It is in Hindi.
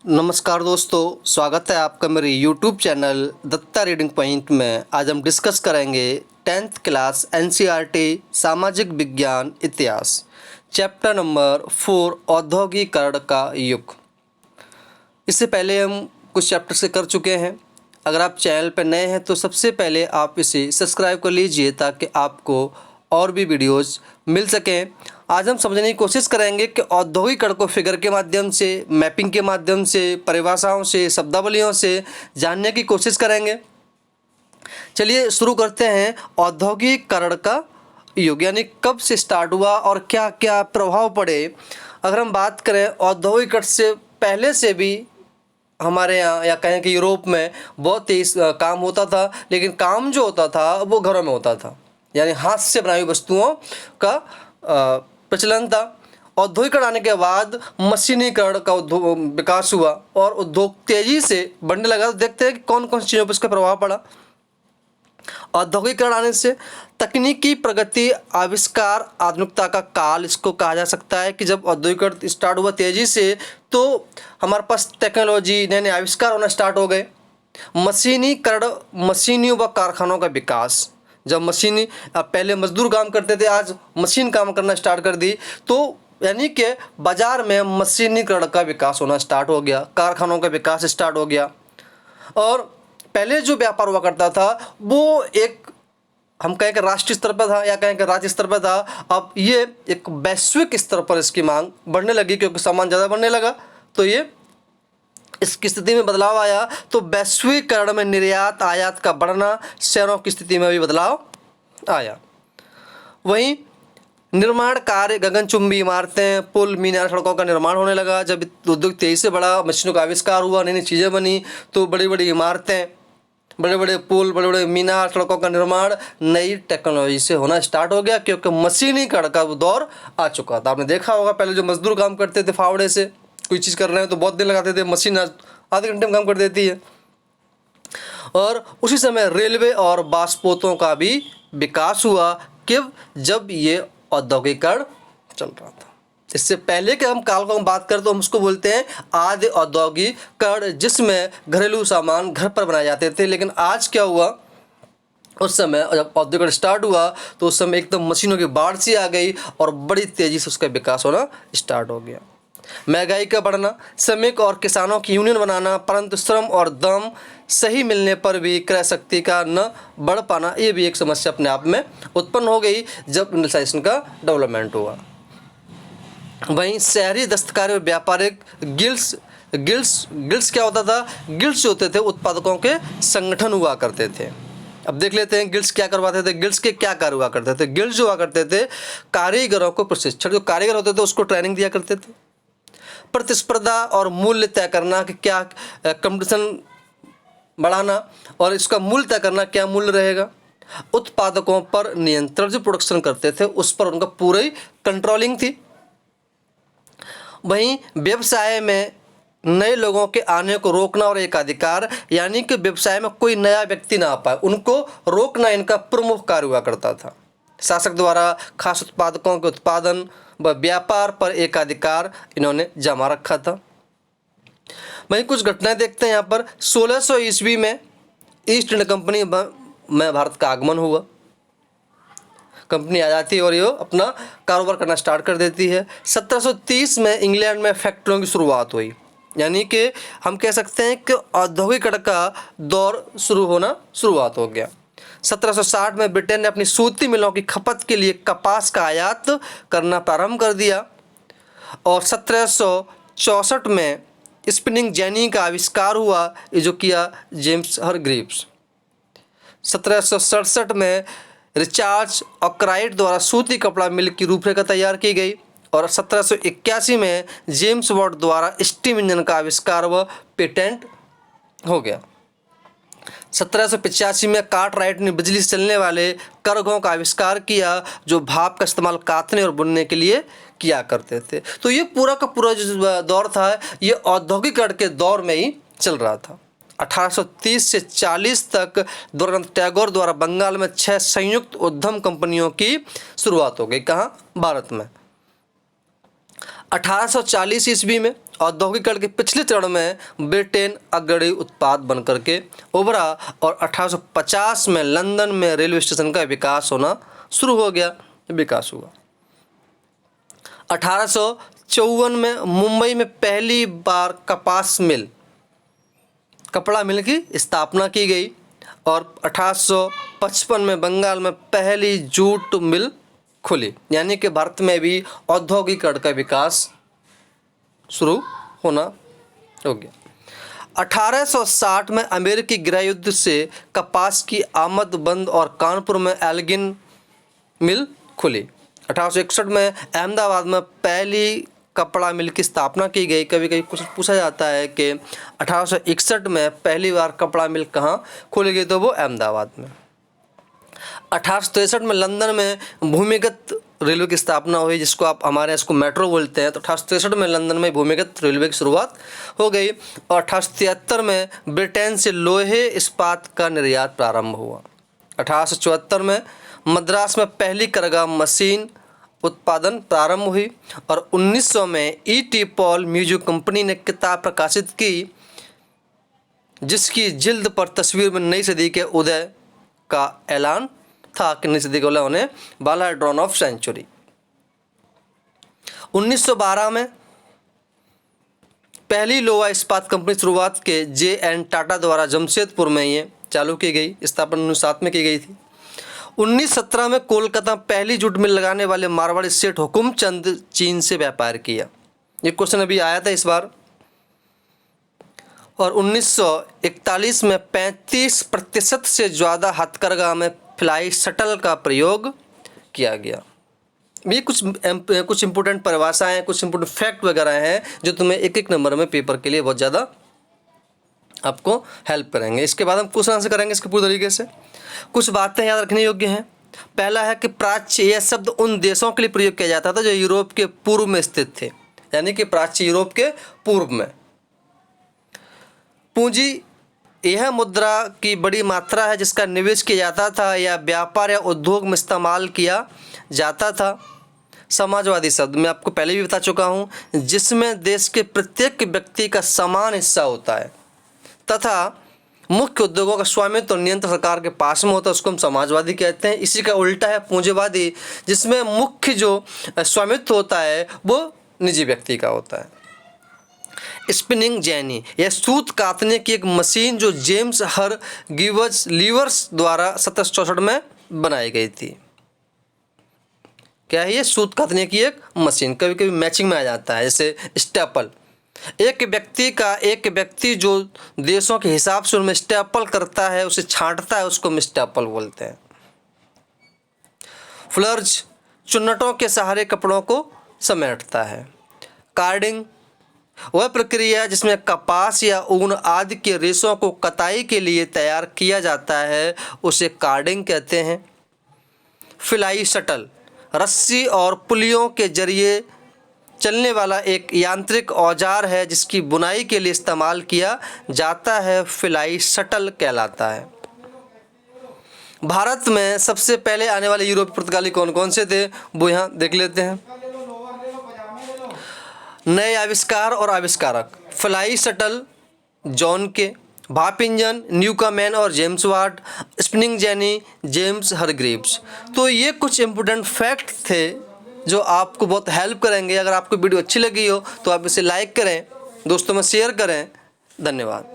नमस्कार दोस्तों, स्वागत है आपका मेरे YouTube channel Datta reading point में। आज हम डिस्कस करेंगे 10th क्लास NCERT सामाजिक विज्ञान इतिहास चैप्टर नंबर 4 औद्योगिकरण का युग। इससे पहले हम कुछ चैप्टर से कर चुके हैं। अगर आप चैनल पर नए हैं तो सबसे पहले आप इसे सब्सक्राइब कर लीजिए ताकि आपको और भी वीडियोज़ मिल सकें। आज हम समझने की कोशिश करेंगे कि औद्योगिकरण को फिगर के माध्यम से, मैपिंग के माध्यम से, परिभाषाओं से, शब्दावलियों से जानने की कोशिश करेंगे। चलिए शुरू करते हैं। औद्योगिकरण का युग यानी कब से स्टार्ट हुआ और क्या क्या प्रभाव पड़े। अगर हम बात करें औद्योगिकरण से पहले से भी हमारे यहाँ या कहें कि यूरोप में बहुत तेज काम होता था, लेकिन काम जो होता था वो घरों में होता था, यानी हाथ से बनाई हुई वस्तुओं का प्रचलन था। औद्योगिकरण आने के बाद मशीनीकरण का विकास हुआ और उद्योग तेजी से बढ़ने लगा। तो देखते हैं कि कौन कौन सी चीज़ों पर इसका प्रभाव पड़ा। औद्योगिकरण आने से तकनीकी प्रगति, आविष्कार, आधुनिकता का काल इसको कहा जा सकता है कि जब औद्योगिकरण स्टार्ट हुआ तेजी से तो हमारे पास टेक्नोलॉजी, नए नए आविष्कार होना स्टार्ट हो गए। मशीनीकरण, मशीनियों व कारखानों का विकास। जब मशीनी, पहले मजदूर काम करते थे, आज मशीन काम करना स्टार्ट कर दी, तो यानी कि बाजार में मशीनीकरण का विकास होना स्टार्ट हो गया, कारखानों का विकास स्टार्ट हो गया। और पहले जो व्यापार हुआ करता था वो एक, हम कहें कि राष्ट्रीय स्तर पर था या कहें कि राज्य स्तर पर था। अब ये एक वैश्विक स्तर पर इसकी मांग बढ़ने लगी क्योंकि सामान ज़्यादा बढ़ने लगा, तो ये इसकी स्थिति में बदलाव आया। तो वैश्वीकरण में निर्यात आयात का बढ़ना, शहरों की स्थिति में भी बदलाव आया। वहीं निर्माण कार्य, गगनचुंबी इमारतें, पुल, मीनार, सड़कों का निर्माण होने लगा। जब उद्योग तेजी से बढ़ा, मशीनों का आविष्कार हुआ, नई नई चीज़ें बनी, तो बड़ी बड़ी इमारतें, बड़े बड़े पुल, बड़े बड़े मीनार, सड़कों का निर्माण नई टेक्नोलॉजी से होना स्टार्ट हो गया क्योंकि मशीनीकरण का दौर आ चुका था। आपने देखा होगा पहले जो मजदूर काम करते थे फावड़े से कोई चीज़ कर रहे हैं तो बहुत दिन लगाते थे, मशीन आधे घंटे में काम कर देती है। और उसी समय रेलवे और बासपोतों का भी विकास हुआ कि जब ये औद्योगिकरण चल रहा था। इससे पहले के हम काल को हम बात करें तो हम उसको बोलते हैं आदि औद्योगिकरण, जिसमें घरेलू सामान घर पर बनाए जाते थे। लेकिन आज क्या हुआ, उस समय जब औद्योगिकरण स्टार्ट हुआ तो उस समय एकदम मशीनों की बाढ़ सी आ गई और बड़ी तेज़ी से उसका विकास होना स्टार्ट हो गया। महंगाई का बढ़ना, श्रमिक और किसानों की यूनियन बनाना, परंतु श्रम और दाम सही मिलने पर भी क्रय शक्ति का न बढ़ पाना, ये भी एक समस्या अपने आप में उत्पन्न हो गई जब इंडस्ट्रियलाइजेशन का डेवलपमेंट हुआ। वहीं शहरी दस्तकारी और व्यापारिक गिल्ड्स क्या होता था? गिल्ड्स जो होते थे उत्पादकों के संगठन हुआ करते थे। अब देख लेते हैं गिल्ड्स क्या करवाते थे, गिल्ड्स के क्या कार्य हुआ करते थे। गिल्ड्स जो हुआ करते थे कारीगरों को प्रशिक्षण, जो कारीगर होते थे उसको ट्रेनिंग दिया करते थे। प्रतिस्पर्धा और मूल्य तय करना कि क्या कंपटीशन बढ़ाना और इसका मूल्य तय करना, क्या मूल्य रहेगा। उत्पादकों पर नियंत्रण, जो प्रोडक्शन करते थे उस पर उनका पूरी कंट्रोलिंग थी। वहीं व्यवसाय में नए लोगों के आने को रोकना और एकाधिकार, यानी कि व्यवसाय में कोई नया व्यक्ति ना आ पाए, उनको रोकना इनका प्रमुख कार्य हुआ करता था। शासक द्वारा खास उत्पादकों के उत्पादन व व्यापार पर एकाधिकार इन्होंने जमा रखा था। वहीं कुछ घटनाएं देखते हैं यहाँ पर। 1600 ईस्वी में ईस्ट इंडिया कंपनी में भारत का आगमन हुआ। कंपनी आ जाती है और ये अपना कारोबार करना स्टार्ट कर देती है। 1730 में इंग्लैंड में फैक्ट्रियों की शुरुआत हुई, यानी कि हम कह सकते हैं कि औद्योगिकरण का दौर शुरुआत हो गया। 1760 में ब्रिटेन ने अपनी सूती मिलों की खपत के लिए कपास का आयात करना प्रारंभ कर दिया और 1764 में स्पिनिंग जेनी का आविष्कार हुआ, ये जो किया जेम्स हरग्रीव्स। 1767 में रिचार्ड आर्कराइट द्वारा सूती कपड़ा मिल की रूपरेखा तैयार की गई और 1781 में जेम्स वॉट द्वारा स्टीम इंजन का आविष्कार व पेटेंट हो गया। 1785 में कार्टराइट ने बिजली से चलने वाले करघों का आविष्कार किया जो भाप का इस्तेमाल काटने और बुनने के लिए किया करते थे। तो ये पूरा का पूरा जो दौर था ये औद्योगिकरण के दौर में ही चल रहा था। 1830 से 40 तक द्वारा टैगोर द्वारा बंगाल में 6 संयुक्त उद्यम कंपनियों की शुरुआत हो गई। कहाँ? भारत में। 1840 ईस्वी में औद्योगिकरण के पिछले चरण में ब्रिटेन अग्रणी उत्पाद बनकर के उभरा और 1850 में लंदन में रेलवे स्टेशन का विकास होना शुरू हो गया, विकास हुआ। 1854 में मुंबई में पहली बार कपास मिल, कपड़ा मिल की स्थापना की गई और 1855 में बंगाल में पहली जूट मिल खुली, यानी कि भारत में भी औद्योगिकरण का विकास शुरू होना हो गया। 1860 में अमेरिकी गृह युद्ध से कपास की आमद बंद और कानपुर में एल्गिन मिल खुली। 1861 में अहमदाबाद में पहली कपड़ा मिल की स्थापना की गई। कभी कभी कुछ पूछा जाता है कि 1861 में पहली बार कपड़ा मिल कहाँ खोली गई, तो वो अहमदाबाद में। 1863 में लंदन में भूमिगत रेलवे की स्थापना हुई, जिसको आप हमारे इसको मेट्रो बोलते हैं। तो 1863 में लंदन में भूमिगत रेलवे की शुरुआत हो गई और 1873 में ब्रिटेन से लोहे इस्पात का निर्यात प्रारंभ हुआ। 1874 में मद्रास में पहली करगा मशीन उत्पादन प्रारंभ हुई और 1900 में E.T. पॉल म्यूजिक कंपनी ने किताब प्रकाशित की, जिसकी जिल्द पर तस्वीर में नई सदी के उदय का ऐलान था कि नई सदी का उदय होने वाला है, ड्रॉन ऑफ सेंचुरी। 1912 में पहली लोहा इस्पात कंपनी शुरुआत के J.N. टाटा द्वारा जमशेदपुर में ये चालू की गई, स्थापना 1907 में की गई थी। 1917 में कोलकाता पहली जूट मिल लगाने वाले मारवाड़ी सेठ हुकुमचंद चीन से व्यापार किया। ये क्वेश्चन अभी आया था इस बार। और 1941 में 35% से ज़्यादा हथकरघा में फ्लाई शटल का प्रयोग किया गया। ये कुछ इंपॉर्टेंट परिभाषाएं, कुछ इंपॉर्टेंट फैक्ट वगैरह हैं जो तुम्हें एक एक नंबर में पेपर के लिए बहुत ज़्यादा आपको हेल्प करेंगे। इसके बाद हम क्वेश्चन आंसर करेंगे इसके पूरी तरीके से। कुछ बातें याद रखने योग्य हैं। पहला है कि प्राच्य यह शब्द उन देशों के लिए प्रयोग किया जाता था जो यूरोप के पूर्व में स्थित थे, यानी कि प्राच्य यूरोप के पूर्व में। पूंजी यह मुद्रा की बड़ी मात्रा है जिसका निवेश किया जाता था या व्यापार या उद्योग में इस्तेमाल किया जाता था। समाजवादी शब्द मैं आपको पहले भी बता चुका हूँ, जिसमें देश के प्रत्येक व्यक्ति का समान हिस्सा होता है तथा मुख्य उद्योगों का स्वामित्व और नियंत्रण सरकार के पास में होता है, उसको हम समाजवादी कहते हैं। इसी का उल्टा है पूंजीवादी, जिसमें मुख्य जो स्वामित्व होता है वो निजी व्यक्ति का होता है। स्पिनिंग जेनी यह सूत काटने की एक मशीन जो जेम्स हर गिवर्स लीवर्स द्वारा 1764 में बनाई गई थी। क्या है ये? सूत काटने की एक मशीन। कभी कभी मैचिंग में आ जाता है, जैसे स्टेपल। एक व्यक्ति जो देशों के हिसाब से उनमें स्टेपल करता है, उसे छांटता है, उसको हम स्टेपल बोलते हैं। फ्लर्ज चुन्नटों के सहारे कपड़ों को समेटता है। कार्डिंग वह प्रक्रिया जिसमें कपास या ऊन आदि के रेशों को कताई के लिए तैयार किया जाता है, उसे कार्डिंग कहते हैं। फ्लाई शटल रस्सी और पुलियों के जरिए चलने वाला एक यांत्रिक औजार है जिसकी बुनाई के लिए इस्तेमाल किया जाता है, फ्लाई शटल कहलाता है। भारत में सबसे पहले आने वाले यूरोपीय पुर्तगाली कौन कौन से थे, वो यहाँ देख लेते हैं। नए आविष्कार और आविष्कारक फ्लाई शटल जॉन के, भाप इंजन न्यूकामैन और James Watt, spinning jenny James Hargreaves. तो ये कुछ इंपॉर्टेंट फैक्ट थे जो आपको बहुत हेल्प करेंगे। अगर आपको वीडियो अच्छी लगी हो तो आप इसे लाइक करें, दोस्तों में शेयर करें। धन्यवाद।